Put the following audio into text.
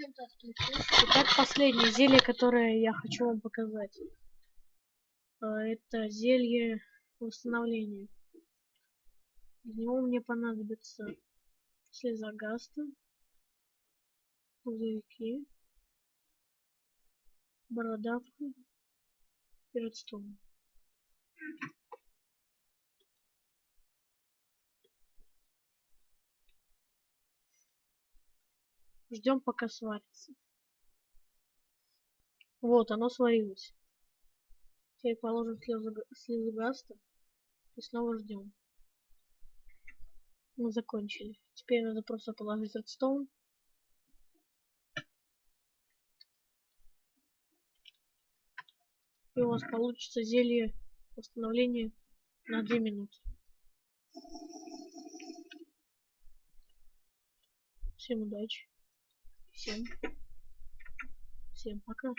Итак, последнее зелье, которое я хочу вам показать. Это зелье восстановления. Для него мне понадобится слеза гаста, пузырьки, бородавка и редстоун. Ждем, пока сварится. Вот, оно сварилось. Теперь положим слезу гаста и снова ждем. Мы закончили. Теперь надо просто положить редстоун. И у вас получится зелье восстановления на 2 минуты. Всем удачи. Всем пока.